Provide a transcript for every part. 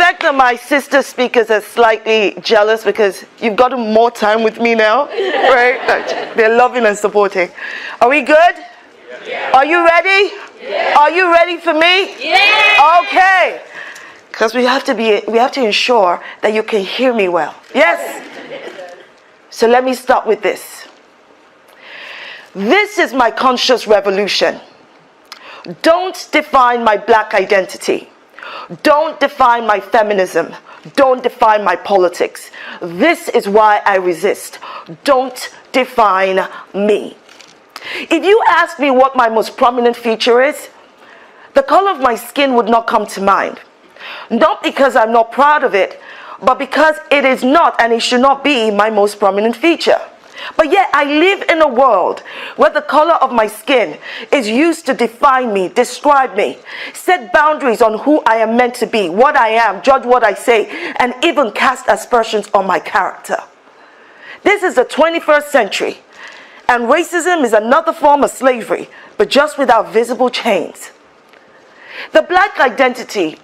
suspect that my sister speakers are slightly jealous because you've gotten more time with me now, right? They're loving and supporting. Are we good? Yeah. Are you ready? Yeah. Are you ready for me? Yeah. Okay. Because we have to ensure that you can hear me well. Yes? So let me start with this. This is my conscious revolution. Don't define my black identity. Don't define my feminism. Don't define my politics. This is why I resist. Don't define me. If you ask me what my most prominent feature is, the color of my skin would not come to mind. Not because I'm not proud of it, but because it is not and it should not be my most prominent feature. But yet I live in a world where the color of my skin is used to define me, describe me, set boundaries on who I am meant to be, what I am, judge what I say, and even cast aspersions on my character. This is the 21st century, and racism is another form of slavery, but just without visible chains. The black identity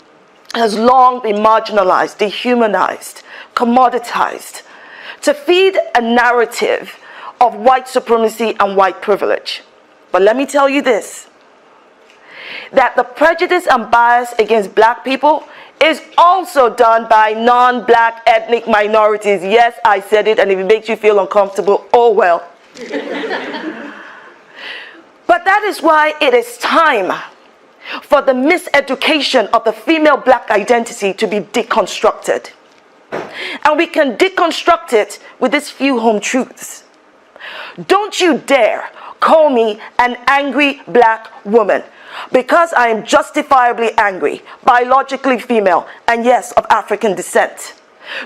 has long been marginalized, dehumanized, commoditized, to feed a narrative of white supremacy and white privilege. But let me tell you this, that the prejudice and bias against black people is also done by non-black ethnic minorities. Yes, I said it, and if it makes you feel uncomfortable, oh well. But that is why it is time for the miseducation of the female black identity to be deconstructed. And we can deconstruct it with these few home truths. Don't you dare call me an angry black woman, because I am justifiably angry, biologically female, and yes, of African descent.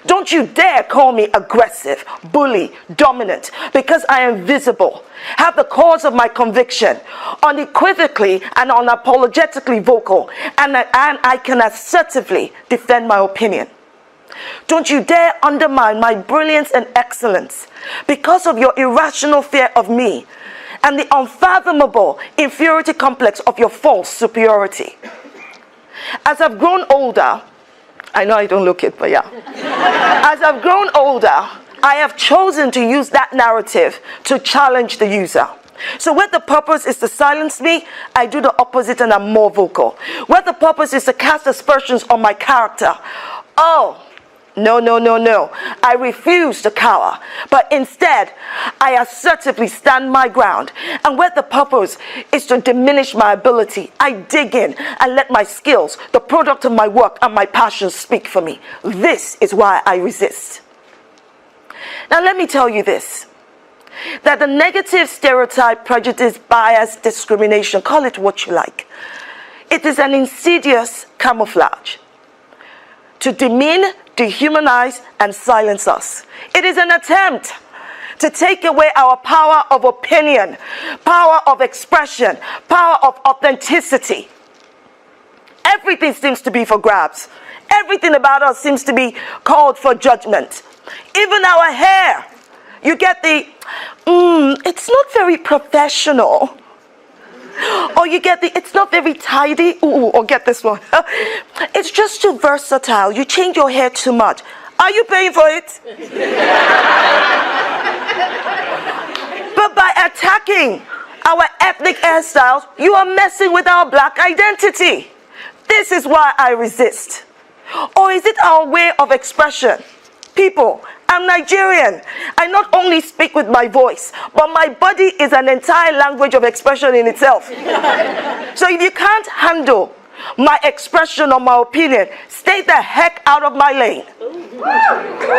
Don't you dare call me aggressive, bully, dominant, because I am visible, have the cause of my conviction, unequivocally and unapologetically vocal, and I can assertively defend my opinion. Don't you dare undermine my brilliance and excellence because of your irrational fear of me and the unfathomable inferiority complex of your false superiority. As I've grown older, I know I don't look it, but yeah. As I've grown older, I have chosen to use that narrative to challenge the user. So where the purpose is to silence me, I do the opposite and I'm more vocal. Where the purpose is to cast aspersions on my character, oh, no. I refuse to cower, but instead, I assertively stand my ground. And where the purpose is to diminish my ability, I dig in and let my skills, the product of my work and my passions speak for me. This is why I resist. Now let me tell you this, that the negative stereotype, prejudice, bias, discrimination, call it what you like, it is an insidious camouflage to demean, dehumanize, and silence us. It is an attempt to take away our power of opinion, power of expression, power of authenticity. Everything seems to be for grabs. Everything about us seems to be called for judgment. Even our hair. You get the, it's not very professional. Or you get the, it's not very tidy. Or get this one. It's just too versatile. You change your hair too much. Are you paying for it? But by attacking our ethnic hairstyles, you are messing with our black identity. This is why I resist. Or is it our way of expression? People, I'm Nigerian. I not only speak with my voice, but my body is an entire language of expression in itself. So if you can't handle my expression or my opinion, stay the heck out of my lane.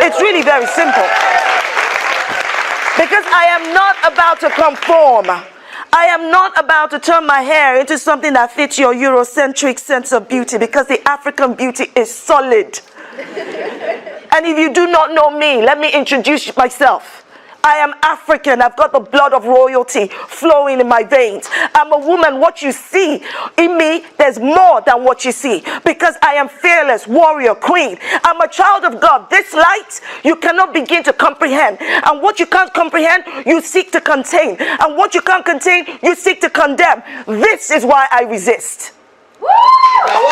It's really very simple. Because I am not about to conform. I am not about to turn my hair into something that fits your Eurocentric sense of beauty, because the African beauty is solid. And if you do not know me, let me introduce myself. I am African. I've got the blood of royalty flowing in my veins. I'm a woman. What you see in me, there's more than what you see, because I am fearless, warrior, queen. I'm a child of God. This light, you cannot begin to comprehend. And what you can't comprehend, you seek to contain. And what you can't contain, you seek to condemn. This is why I resist. Woo! Woo!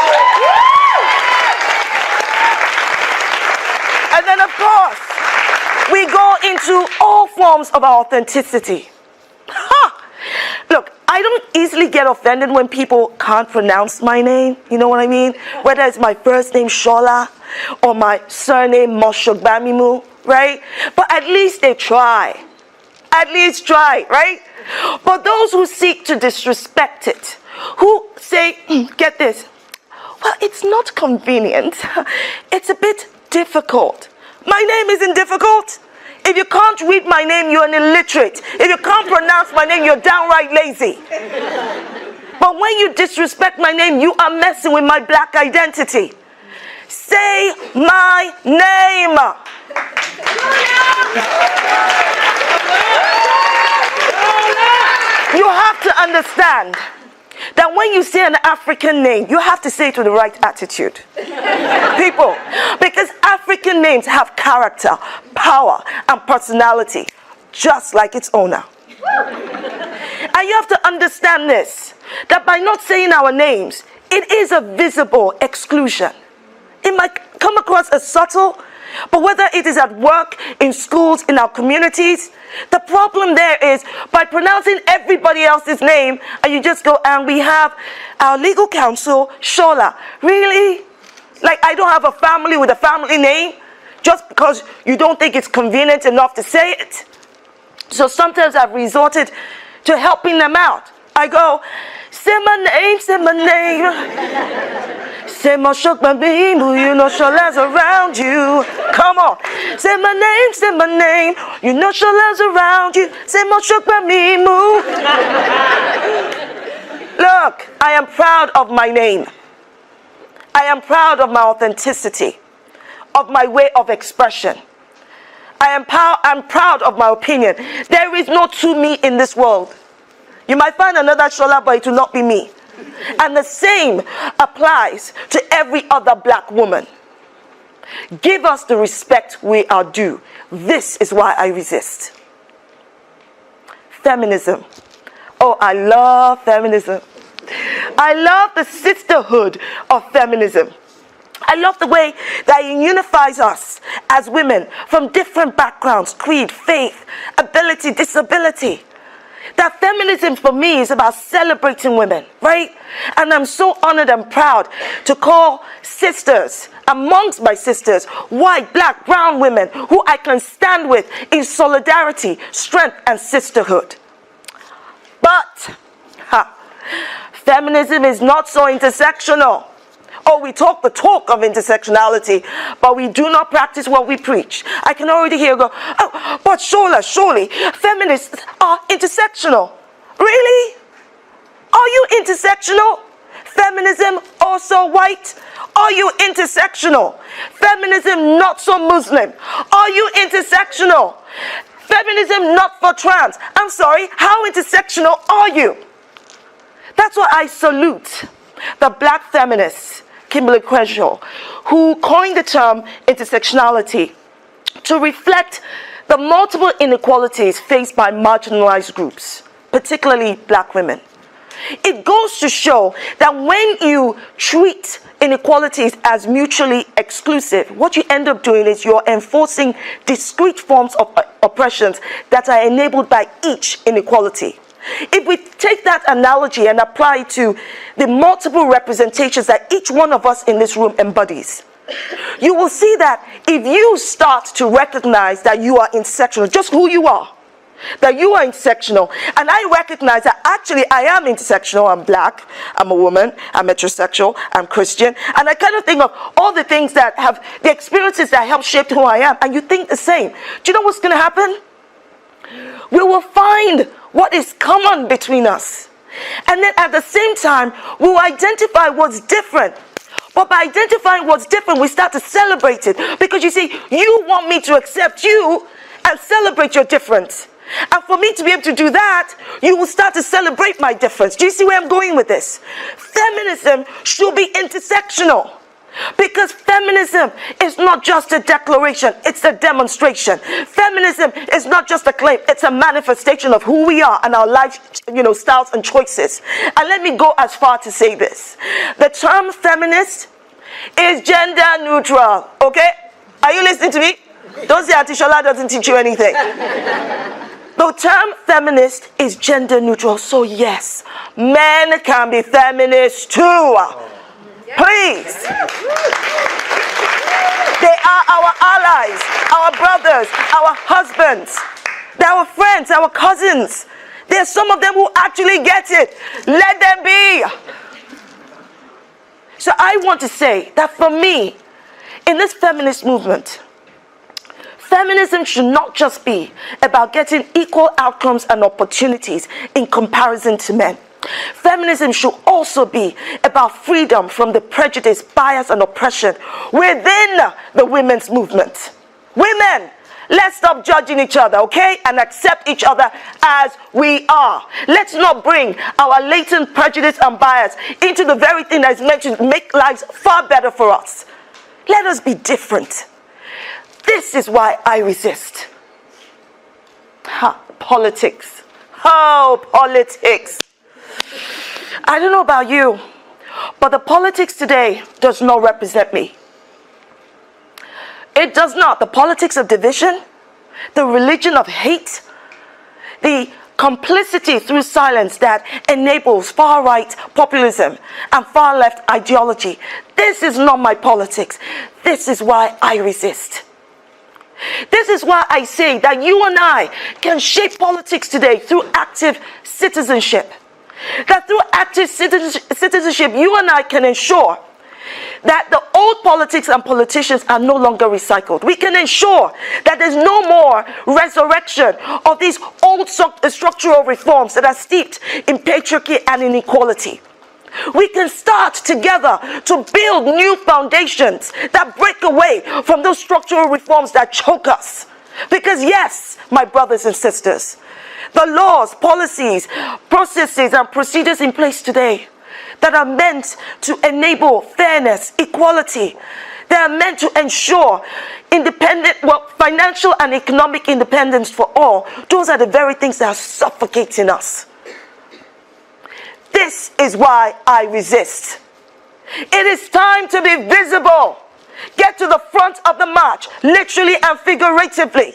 And then, of course, we go into all forms of our authenticity. Ha! Look, I don't easily get offended when people can't pronounce my name. You know what I mean? Whether it's my first name, Shola, or my surname, Moshogbamimu, right? But at least they try. At least try, right? But those who seek to disrespect it, who say, get this, well, it's not convenient. It's a bit difficult. My name isn't difficult. If you can't read my name, you're an illiterate. If you can't pronounce my name, you're downright lazy. But when you disrespect my name, you are messing with my black identity. Say my name. You have to understand that when you say an African name, you have to say it with the right attitude. People, because African names have character, power, and personality, just like its owner. And you have to understand this, that by not saying our names, it is a visible exclusion. It might come across as subtle, but whether it is at work, in schools, in our communities, the problem there is by pronouncing everybody else's name, and you just go, and we have our legal counsel, Shola. Really? Like, I don't have a family with a family name just because you don't think it's convenient enough to say it? So sometimes I've resorted to helping them out. I go, say my name, say my name. Say my Shogbamimu, you know Shola's around you. Come on. Say my name, you know Shola's around you. Say my Shogbamimu. Look, I am proud of my name. I am proud of my authenticity, of my way of expression. I'm proud of my opinion. There is no two me in this world. You might find another Shola, but it will not be me. And the same applies to every other black woman. Give us the respect we are due. This is why I resist. Feminism. Oh, I love feminism. I love the sisterhood of feminism. I love the way that it unifies us as women from different backgrounds, creed, faith, ability, disability. That feminism for me is about celebrating women, right? And I'm so honored and proud to call sisters, amongst my sisters, white, black, brown women who I can stand with in solidarity, strength, and sisterhood. But feminism is not so intersectional. Oh, we talk the talk of intersectionality, but we do not practice what we preach. I can already hear go, oh, but Shola, surely feminists are intersectional. Really? Are you intersectional? Feminism also white? Are you intersectional? Feminism not so Muslim? Are you intersectional? Feminism not for trans? I'm sorry, how intersectional are you? That's why I salute the black feminists, Kimberly Crenshaw, who coined the term intersectionality to reflect the multiple inequalities faced by marginalized groups, particularly black women. It goes to show that when you treat inequalities as mutually exclusive, what you end up doing is you're enforcing discrete forms of oppressions that are enabled by each inequality. If we take that analogy and apply it to the multiple representations that each one of us in this room embodies, you will see that if you start to recognize that you are intersectional, just who you are, that you are intersectional, and I recognize that actually I am intersectional, I'm black, I'm a woman, I'm heterosexual, I'm Christian, and I kind of think of all the things that have, the experiences that help shape who I am, and you think the same. Do you know what's going to happen? We will find what is common between us. And then at the same time, we'll identify what's different. But by identifying what's different, we start to celebrate it. Because you see, you want me to accept you and celebrate your difference. And for me to be able to do that, you will start to celebrate my difference. Do you see where I'm going with this? Feminism should be intersectional. Because feminism is not just a declaration, it's a demonstration. Feminism is not just a claim, it's a manifestation of who we are and our life, styles and choices. And let me go as far to say this. The term feminist is gender neutral, okay? Are you listening to me? Don't say Auntie Shola doesn't teach you anything. The term feminist is gender neutral, so yes, men can be feminists too. Please. They are our allies, our brothers, our husbands, they're our friends, our cousins. There's some of them who actually get it. Let them be. So I want to say that for me, in this feminist movement, feminism should not just be about getting equal outcomes and opportunities in comparison to men. Feminism should also be about freedom from the prejudice, bias, and oppression within the women's movement. Women, let's stop judging each other, okay? And accept each other as we are. Let's not bring our latent prejudice and bias into the very thing that is meant to make lives far better for us. Let us be different. This is why I resist. Politics. Oh, politics. I don't know about you, but the politics today does not represent me. It does not. The politics of division, the religion of hate, the complicity through silence that enables far-right populism and far-left ideology. This is not my politics. This is why I resist. This is why I say that you and I can shape politics today through active citizenship. That through active citizenship, you and I can ensure that the old politics and politicians are no longer recycled. We can ensure that there's no more resurrection of these old structural reforms that are steeped in patriarchy and inequality. We can start together to build new foundations that break away from those structural reforms that choke us. Because yes, my brothers and sisters, the laws, policies, processes, and procedures in place today that are meant to enable fairness, equality, they are meant to ensure financial and economic independence for all. Those are the very things that are suffocating us. This is why I resist. It is time to be visible. Get to the front of the march, literally and figuratively.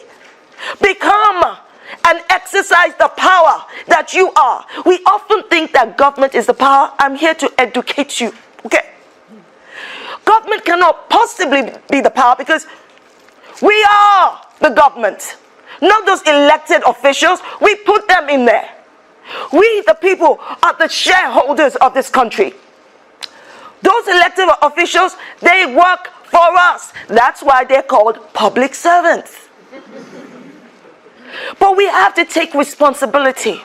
Become and exercise the power that you are. We often think that government is the power. I'm here to educate you. Okay? Government cannot possibly be the power because we are the government. Not those elected officials. We put them in there. We, the people, are the shareholders of this country. Those elected officials, they work for us. That's why they're called public servants. But we have to take responsibility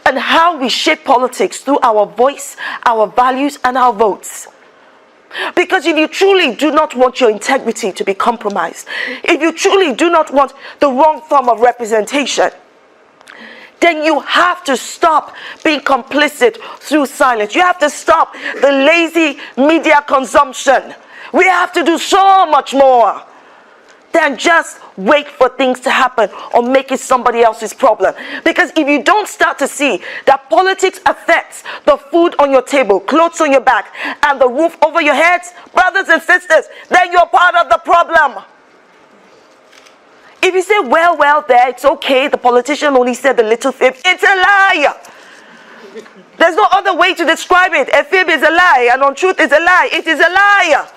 on how we shape politics through our voice, our values, and our votes. Because if you truly do not want your integrity to be compromised, if you truly do not want the wrong form of representation, then you have to stop being complicit through silence. You have to stop the lazy media consumption. We have to do so much more than just wait for things to happen or make it somebody else's problem. Because if you don't start to see that politics affects the food on your table, clothes on your back, and the roof over your heads, brothers and sisters, then you're part of the problem. If you say, well, there, it's okay, the politician only said the little fib, it's a lie. There's no other way to describe it. A fib is a lie, and untruth is a lie. It is a lie.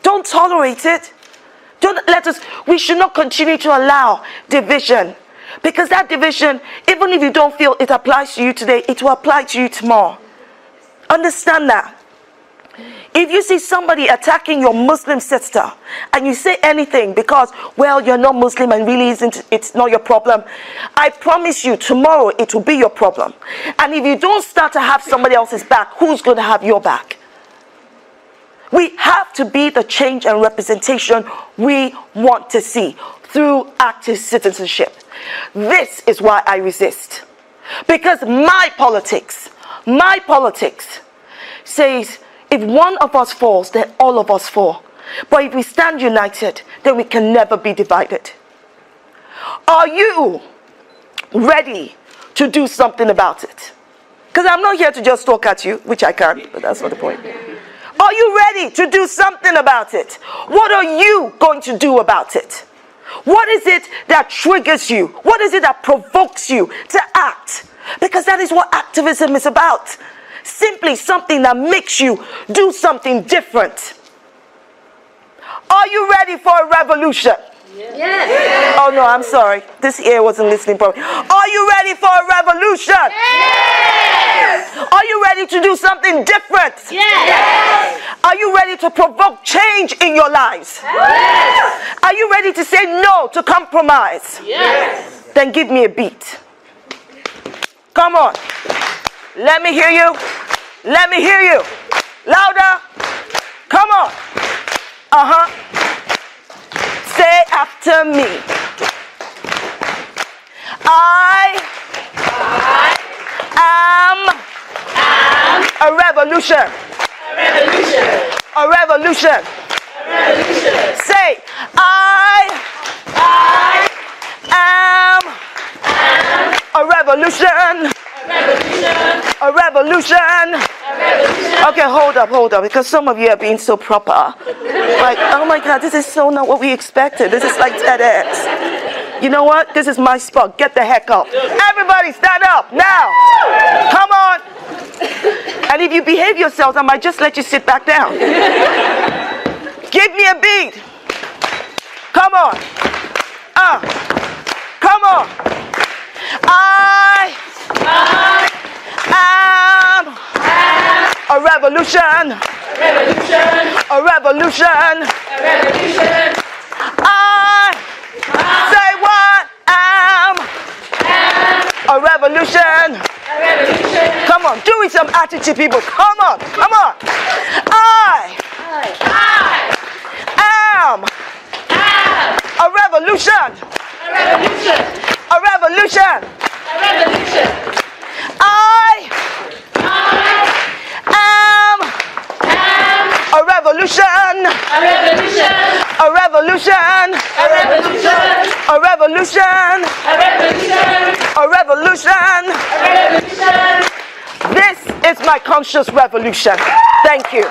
Don't tolerate it. We should not continue to allow division. Because that division, even if you don't feel it applies to you today, it will apply to you tomorrow. Understand that. If you see somebody attacking your Muslim sister and you say anything because, well, you're not Muslim and really it's not your problem, I promise you tomorrow it will be your problem. And if you don't start to have somebody else's back, who's going to have your back? We have to be the change and representation we want to see through active citizenship. This is why I resist. Because my politics says, if one of us falls, then all of us fall. But if we stand united, then we can never be divided. Are you ready to do something about it? Because I'm not here to just talk at you, which I can't, but that's not the point. Are you ready to do something about it? What are you going to do about it? What is it that triggers you? What is it that provokes you to act? Because that is what activism is about. Simply something that makes you do something different. Are you ready for a revolution? Yes. Oh no, I'm sorry. This ear wasn't listening properly. Are you ready for a revolution? Yes. Are you ready to do something different? Yes. Are you ready to provoke change in your lives? Yes. Are you ready to say no to compromise? Yes. Then give me a beat. Come on. Let me hear you. Let me hear you. Louder. Come on. Say after me. I am a revolution. A revolution. Say, I am a revolution. A revolution. Okay, hold up, because some of you are being so proper. Like, oh my God, this is so not what we expected. This is like TEDx. You know what? This is my spot. Get the heck up. Everybody stand up now. Come on. And if you behave yourselves, I might just let you sit back down. Give me a beat. Come on. Come on. I am a revolution. A revolution. I say what? Am a revolution. Come on, do it some attitude, people. Come on, come on. I am a revolution. A revolution. I am a revolution. A revolution. A revolution. A revolution. This is my conscious revolution. Thank you.